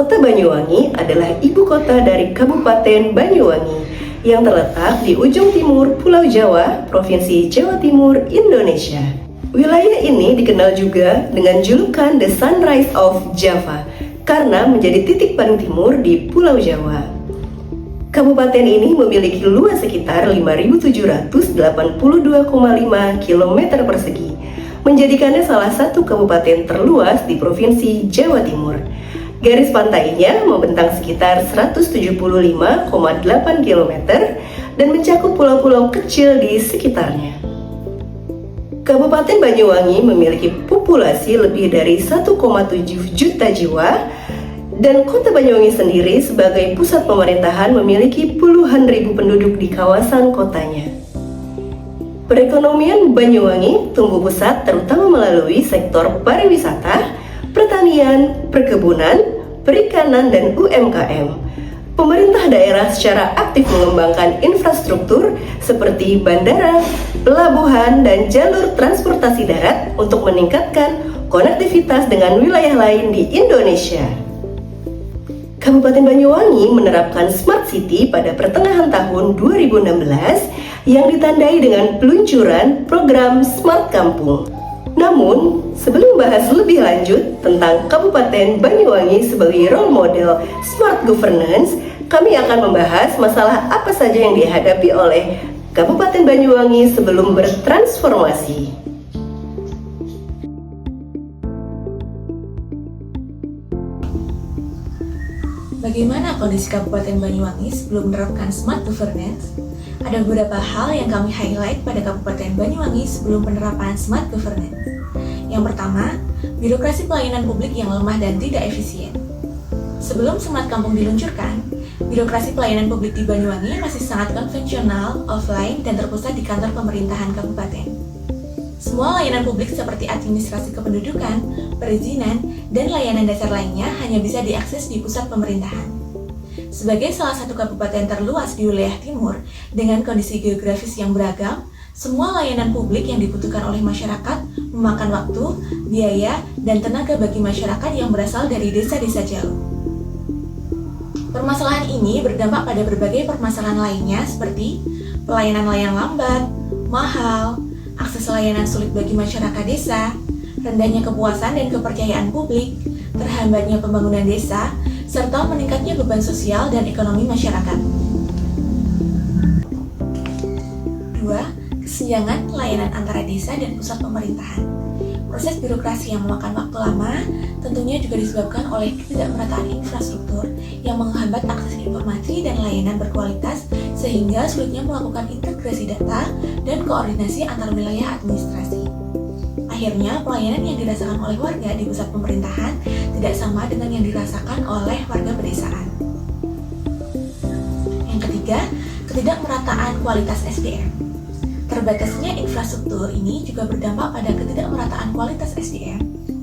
Kota Banyuwangi adalah ibu kota dari Kabupaten Banyuwangi yang terletak di ujung timur Pulau Jawa, Provinsi Jawa Timur, Indonesia. Wilayah ini dikenal juga dengan julukan The Sunrise of Java karena menjadi titik paling timur di Pulau Jawa. Kabupaten ini memiliki luas sekitar 5.782,5 km persegi, menjadikannya salah satu kabupaten terluas di Provinsi Jawa Timur. Garis pantainya membentang sekitar 175,8 km dan mencakup pulau-pulau kecil di sekitarnya. Kabupaten Banyuwangi memiliki populasi lebih dari 1,7 juta jiwa dan Kota Banyuwangi sendiri sebagai pusat pemerintahan memiliki puluhan ribu penduduk di kawasan kotanya. Perekonomian Banyuwangi tumbuh pesat terutama melalui sektor pariwisata, pertanian, perkebunan, perikanan, dan UMKM. Pemerintah daerah secara aktif mengembangkan infrastruktur seperti bandara, pelabuhan, dan jalur transportasi darat untuk meningkatkan konektivitas dengan wilayah lain di Indonesia. Kabupaten Banyuwangi menerapkan Smart City pada pertengahan tahun 2016 yang ditandai dengan peluncuran program Smart Kampung. Namun, sebelum bahas lebih lanjut tentang Kabupaten Banyuwangi sebagai role model Smart Governance, kami akan membahas masalah apa saja yang dihadapi oleh Kabupaten Banyuwangi sebelum bertransformasi. Bagaimana kondisi Kabupaten Banyuwangi sebelum menerapkan Smart Governance? Ada beberapa hal yang kami highlight pada Kabupaten Banyuwangi sebelum penerapan Smart Governance. Yang pertama, birokrasi pelayanan publik yang lemah dan tidak efisien. Sebelum Smart Kampung diluncurkan, birokrasi pelayanan publik di Banyuwangi masih sangat konvensional, offline, dan terpusat di kantor pemerintahan kabupaten. Semua layanan publik seperti administrasi kependudukan, perizinan, dan layanan dasar lainnya hanya bisa diakses di pusat pemerintahan. Sebagai salah satu kabupaten terluas di wilayah timur dengan kondisi geografis yang beragam, semua layanan publik yang dibutuhkan oleh masyarakat memakan waktu, biaya, dan tenaga bagi masyarakat yang berasal dari desa-desa jauh. Permasalahan ini berdampak pada berbagai permasalahan lainnya seperti pelayanan lambat, mahal, akses layanan sulit bagi masyarakat desa, rendahnya kepuasan dan kepercayaan publik, terhambatnya pembangunan desa, serta meningkatnya beban sosial dan ekonomi masyarakat. 2. Kesenjangan layanan antara desa dan pusat pemerintahan. Proses birokrasi yang memakan waktu lama tentunya juga disebabkan oleh ketidakmerataan infrastruktur yang menghambat akses informasi dan layanan berkualitas sehingga sulitnya melakukan integrasi data dan koordinasi antar wilayah administrasi. Akhirnya, pelayanan yang dirasakan oleh warga di pusat pemerintahan tidak sama dengan yang dirasakan oleh warga pedesaan. Yang ketiga, ketidakmerataan kualitas SDM. Terbatasnya infrastruktur ini juga berdampak pada ketidakmerataan kualitas SDM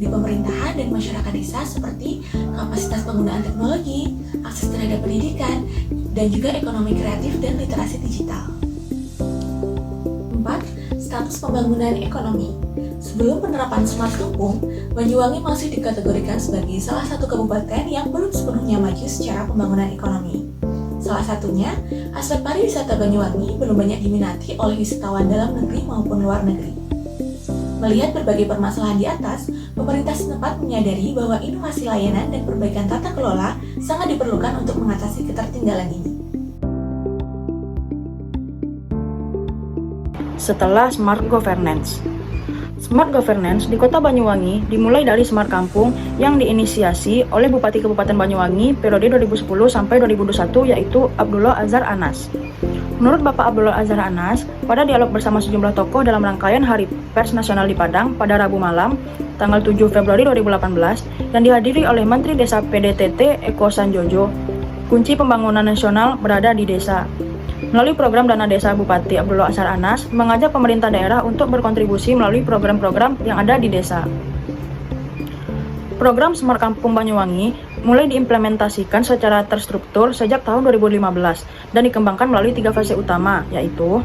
di pemerintahan dan masyarakat desa seperti kapasitas penggunaan teknologi, akses terhadap pendidikan, dan juga ekonomi kreatif dan literasi digital. 4. Status pembangunan ekonomi. Sebelum penerapan Smart Kampung, Banyuwangi masih dikategorikan sebagai salah satu kabupaten yang belum sepenuhnya maju secara pembangunan ekonomi. Salah satunya, aspek pariwisata Banyuwangi belum banyak diminati oleh wisatawan dalam negeri maupun luar negeri. Melihat berbagai permasalahan di atas, pemerintah setempat menyadari bahwa inovasi layanan dan perbaikan tata kelola sangat diperlukan untuk mengatasi ketertinggalan ini. Setelah Smart Governance. Smart Governance di Kota Banyuwangi dimulai dari Smart Kampung yang diinisiasi oleh Bupati Kabupaten Banyuwangi periode 2010 sampai 2021 yaitu Abdullah Azhar Anas. Menurut Bapak Abdullah Azhar Anas, pada dialog bersama sejumlah tokoh dalam rangkaian Hari Pers Nasional di Padang pada Rabu malam, tanggal 7 Februari 2018, yang dihadiri oleh Menteri Desa PDTT Eko Sanjojo, kunci pembangunan nasional berada di desa. Melalui program Dana Desa, Bupati Abdullah Azhar Anas mengajak pemerintah daerah untuk berkontribusi melalui program-program yang ada di desa. Program Smart Kampung Banyuwangi mulai diimplementasikan secara terstruktur sejak tahun 2015 dan dikembangkan melalui 3 fase utama, yaitu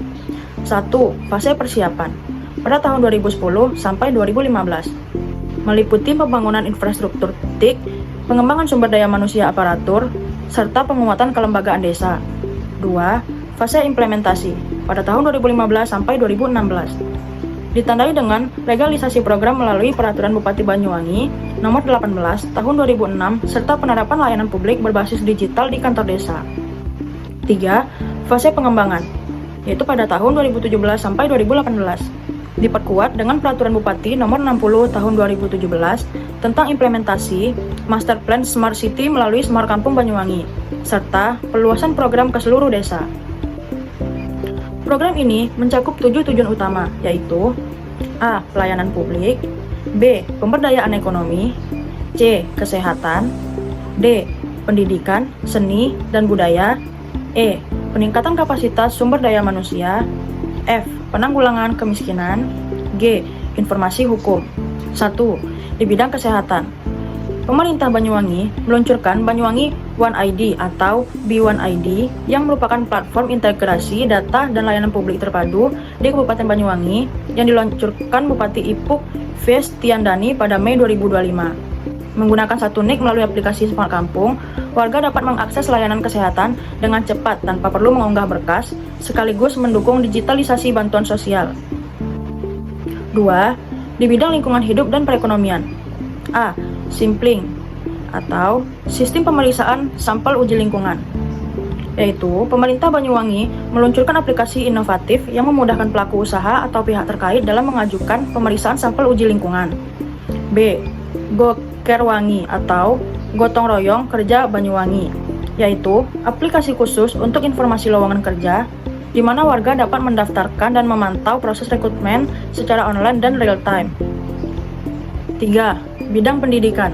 1. Fase persiapan pada tahun 2010 sampai 2015 meliputi pembangunan infrastruktur TIK, pengembangan sumber daya manusia aparatur, serta penguatan kelembagaan desa. 2. Fase implementasi pada tahun 2015 sampai 2016. Ditandai dengan legalisasi program melalui Peraturan Bupati Banyuwangi Nomor 18 Tahun 2006 serta penerapan layanan publik berbasis digital di kantor desa. 3. Fase pengembangan, yaitu pada tahun 2017 sampai 2018. Diperkuat dengan Peraturan Bupati Nomor 60 Tahun 2017 tentang implementasi Master Plan Smart City melalui Smart Kampung Banyuwangi, serta perluasan program ke seluruh desa. Program ini mencakup 7 tujuan utama, yaitu A. Pelayanan publik, B. Pemberdayaan ekonomi, C. Kesehatan, D. Pendidikan, seni, dan budaya, E. Peningkatan kapasitas sumber daya manusia, F. Penanggulangan kemiskinan, G. Informasi hukum. 1. Di bidang kesehatan, pemerintah Banyuwangi meluncurkan Banyuwangi One ID atau B1 ID yang merupakan platform integrasi data dan layanan publik terpadu di Kabupaten Banyuwangi yang diluncurkan Bupati Ipuk Fiestiandani pada Mei 2025. Menggunakan satu NIK melalui aplikasi Smart Kampung, warga dapat mengakses layanan kesehatan dengan cepat tanpa perlu mengunggah berkas, sekaligus mendukung digitalisasi bantuan sosial. 2. Di bidang lingkungan hidup dan perekonomian. A. Simpling atau Sistem Pemeriksaan Sampel Uji Lingkungan, yaitu pemerintah Banyuwangi meluncurkan aplikasi inovatif yang memudahkan pelaku usaha atau pihak terkait dalam mengajukan pemeriksaan sampel uji lingkungan. B. Gokerwangi atau Gotong Royong Kerja Banyuwangi, yaitu aplikasi khusus untuk informasi lowongan kerja di mana warga dapat mendaftarkan dan memantau proses rekrutmen secara online dan real time. 3. Bidang pendidikan.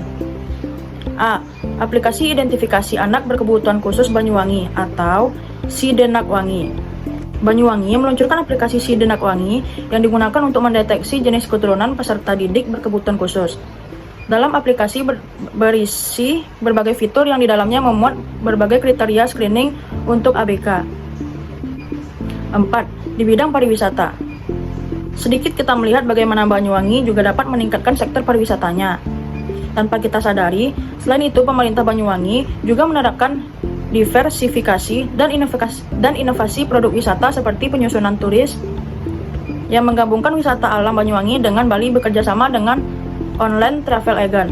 A. Aplikasi Identifikasi Anak Berkebutuhan Khusus Banyuwangi atau Sidenakwangi. Banyuwangi meluncurkan aplikasi Sidenakwangi yang digunakan untuk mendeteksi jenis keturunan peserta didik berkebutuhan khusus. Dalam aplikasi berisi berbagai fitur yang di dalamnya memuat berbagai kriteria screening untuk ABK. 4. Di bidang pariwisata. Sedikit kita melihat bagaimana Banyuwangi juga dapat meningkatkan sektor pariwisatanya. Tanpa kita sadari, selain itu pemerintah Banyuwangi juga menerapkan diversifikasi dan inovasi produk wisata seperti penyusunan turis yang menggabungkan wisata alam Banyuwangi dengan Bali bekerja sama dengan online travel agent.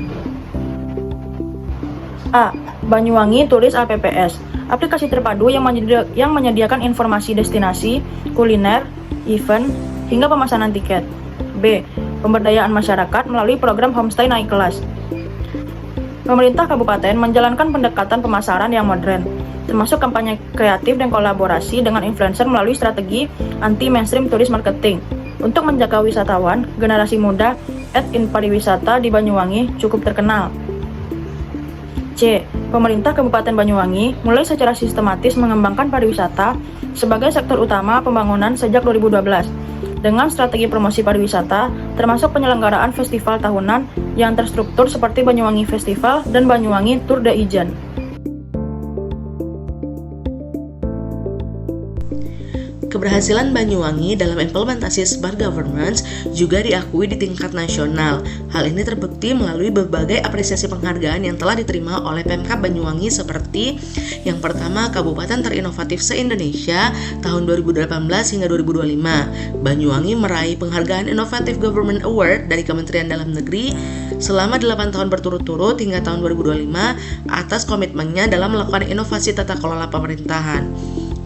A. Banyuwangi Turis APPS, aplikasi terpadu yang menyediakan informasi destinasi, kuliner, event, hingga pemesanan tiket. B. Pemberdayaan masyarakat melalui program homestay naik kelas. Pemerintah kabupaten menjalankan pendekatan pemasaran yang modern, termasuk kampanye kreatif dan kolaborasi dengan influencer melalui strategi anti-mainstream tourist marketing. Untuk menjaga wisatawan, generasi muda in pariwisata di Banyuwangi cukup terkenal. C. Pemerintah Kabupaten Banyuwangi mulai secara sistematis mengembangkan pariwisata sebagai sektor utama pembangunan sejak 2012 dengan strategi promosi pariwisata termasuk penyelenggaraan festival tahunan yang terstruktur seperti Banyuwangi Festival dan Banyuwangi Tour de Ijen. Keberhasilan Banyuwangi dalam implementasi smart governance juga diakui di tingkat nasional. Hal ini terbukti melalui berbagai apresiasi penghargaan yang telah diterima oleh Pemkab Banyuwangi seperti yang pertama, Kabupaten Terinovatif se-Indonesia tahun 2018 hingga 2025. Banyuwangi meraih penghargaan Innovative Government Award dari Kementerian Dalam Negeri selama 8 tahun berturut-turut hingga tahun 2025 atas komitmennya dalam melakukan inovasi tata kelola pemerintahan.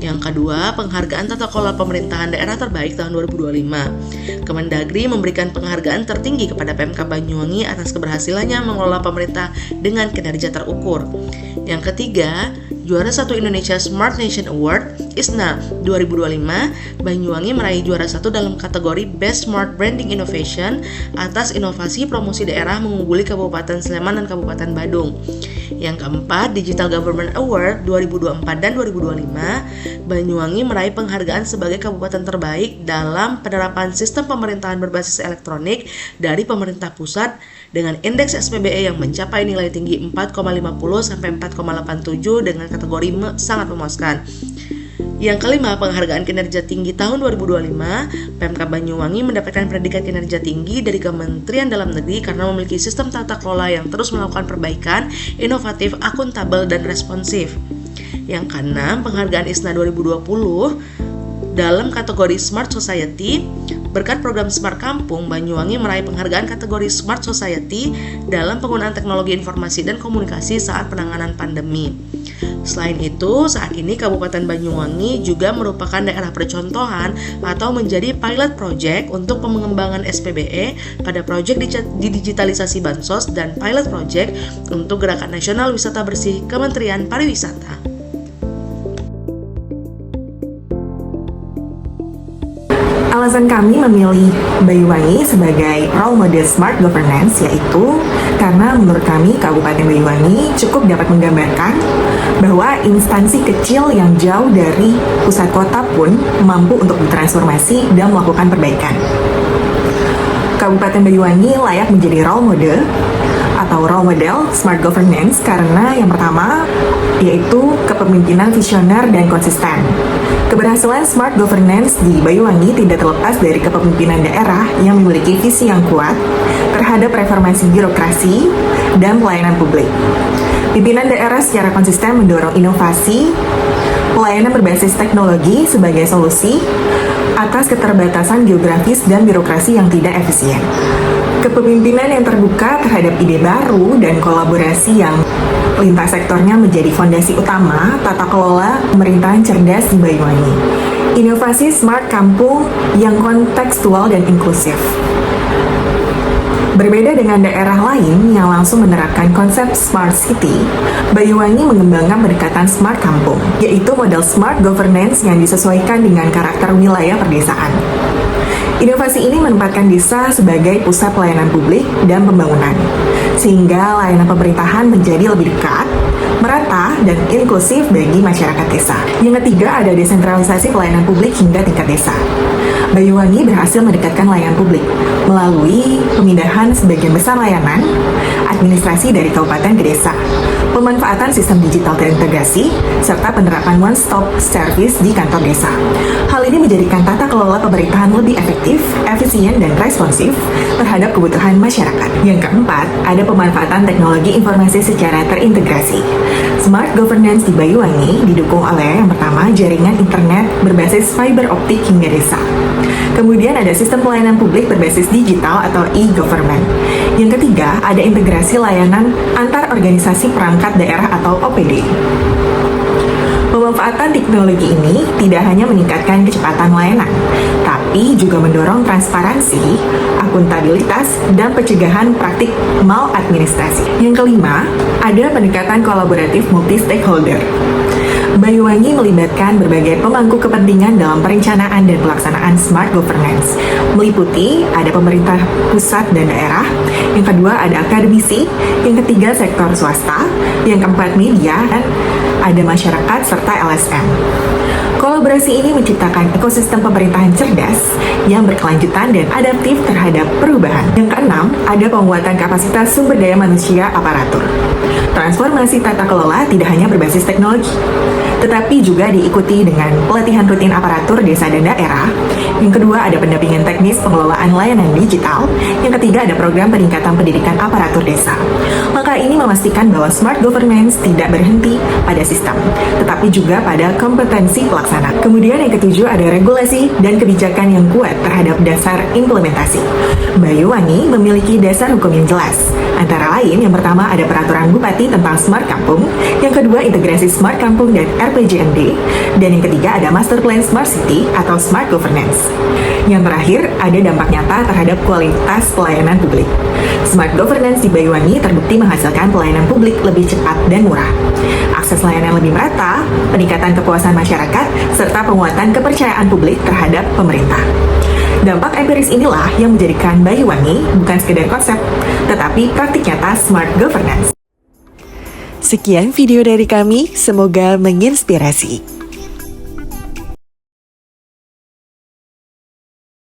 Yang kedua, penghargaan tata kelola pemerintahan daerah terbaik tahun 2025. Kemendagri memberikan penghargaan tertinggi kepada Pemkab Banyuwangi atas keberhasilannya mengelola pemerintah dengan kinerja terukur. Yang ketiga, juara 1 Indonesia Smart Nation Award ISNA 2025, Banyuwangi meraih juara 1 dalam kategori Best Smart Branding Innovation atas inovasi promosi daerah mengungguli Kabupaten Sleman dan Kabupaten Badung. Yang keempat, Digital Government Award 2024 dan 2025, Banyuwangi meraih penghargaan sebagai kabupaten terbaik dalam penerapan sistem pemerintahan berbasis elektronik dari pemerintah pusat dengan indeks SPBE yang mencapai nilai tinggi 4,50 sampai 4,87 dengan kategori sangat memuaskan. Yang kelima, penghargaan kinerja tinggi tahun 2025. Pemkab Banyuwangi mendapatkan predikat kinerja tinggi dari Kementerian Dalam Negeri karena memiliki sistem tata kelola yang terus melakukan perbaikan, inovatif, akuntabel, dan responsif. Yang keenam, penghargaan ISNA 2020 dalam kategori Smart Society. Berkat program Smart Kampung, Banyuwangi meraih penghargaan kategori Smart Society dalam penggunaan teknologi informasi dan komunikasi saat penanganan pandemi. Selain itu, saat ini Kabupaten Banyuwangi juga merupakan daerah percontohan atau menjadi pilot project untuk pengembangan SPBE pada proyek digitalisasi Bansos dan pilot project untuk Gerakan Nasional Wisata Bersih Kementerian Pariwisata. Alasan kami memilih Banyuwangi sebagai role model smart governance yaitu karena menurut kami Kabupaten Banyuwangi cukup dapat menggambarkan bahwa instansi kecil yang jauh dari pusat kota pun mampu untuk bertransformasi dan melakukan perbaikan. Kabupaten Banyuwangi layak menjadi role model smart governance karena yang pertama yaitu kepemimpinan visioner dan konsisten. Keberhasilan smart governance di Banyuwangi tidak terlepas dari kepemimpinan daerah yang memiliki visi yang kuat terhadap reformasi birokrasi dan pelayanan publik. Pimpinan daerah secara konsisten mendorong inovasi, pelayanan berbasis teknologi sebagai solusi atas keterbatasan geografis dan birokrasi yang tidak efisien. Kepemimpinan yang terbuka terhadap ide baru dan kolaborasi yang lintas sektornya menjadi fondasi utama tata kelola pemerintahan cerdas di Banyuwangi. Inovasi smart kampung yang kontekstual dan inklusif. Berbeda dengan daerah lain yang langsung menerapkan konsep smart city, Banyuwangi mengembangkan pendekatan smart kampung, yaitu model smart governance yang disesuaikan dengan karakter wilayah perdesaan. Inovasi ini menempatkan desa sebagai pusat pelayanan publik dan pembangunan, sehingga layanan pemerintahan menjadi lebih dekat, merata, dan inklusif bagi masyarakat desa. Yang ketiga, ada desentralisasi pelayanan publik hingga tingkat desa. Banyuwangi berhasil mendekatkan layanan publik melalui pemindahan sebagian besar layanan administrasi dari kabupaten ke desa, pemanfaatan sistem digital terintegrasi, serta penerapan one-stop service di kantor desa. Hal ini menjadikan tata kelola pemerintahan lebih efektif, efisien, dan responsif terhadap kebutuhan masyarakat. Yang keempat, ada pemanfaatan teknologi informasi secara terintegrasi. Smart governance di Banyuwangi didukung oleh yang pertama, jaringan internet berbasis fiber optik hingga desa. Kemudian ada sistem pelayanan publik berbasis digital atau e-government. Yang ketiga, ada integrasi layanan antar organisasi perangkat daerah atau OPD. Pemanfaatan teknologi ini tidak hanya meningkatkan kecepatan layanan, tapi juga mendorong transparansi, akuntabilitas, dan pencegahan praktik maladministrasi. Yang kelima, ada pendekatan kolaboratif multi-stakeholder. Banyuwangi melibatkan berbagai pemangku kepentingan dalam perencanaan dan pelaksanaan smart governance. Meliputi ada pemerintah pusat dan daerah, yang kedua ada akademisi, yang ketiga sektor swasta, yang keempat media, dan ada masyarakat serta LSM. Kolaborasi ini menciptakan ekosistem pemerintahan cerdas yang berkelanjutan dan adaptif terhadap perubahan. Yang keenam, ada penguatan kapasitas sumber daya manusia aparatur. Transformasi tata kelola tidak hanya berbasis teknologi, tetapi juga diikuti dengan pelatihan rutin aparatur desa dan daerah. Yang kedua, ada pendampingan teknis pengelolaan layanan digital. Yang ketiga, ada program peningkatan pendidikan aparatur desa. Maka ini memastikan bahwa smart governance tidak berhenti pada sistem, tetapi juga pada kompetensi pelaksana. Kemudian yang ketujuh, ada regulasi dan kebijakan yang kuat terhadap dasar implementasi. Banyuwangi memiliki dasar hukum yang jelas. Antara lain, yang pertama ada peraturan bupati tentang smart kampung, yang kedua integrasi smart kampung dan RPJMD, dan yang ketiga ada master plan smart city atau smart governance. Yang terakhir, ada dampak nyata terhadap kualitas pelayanan publik. Smart governance di Banyuwangi terbukti menghasilkan pelayanan publik lebih cepat dan murah, akses layanan lebih merata, peningkatan kepuasan masyarakat, serta penguatan kepercayaan publik terhadap pemerintah. Dampak empiris inilah yang menjadikan Banyuwangi bukan sekedar konsep, tetapi praktik nyata smart governance. Sekian video dari kami, semoga menginspirasi.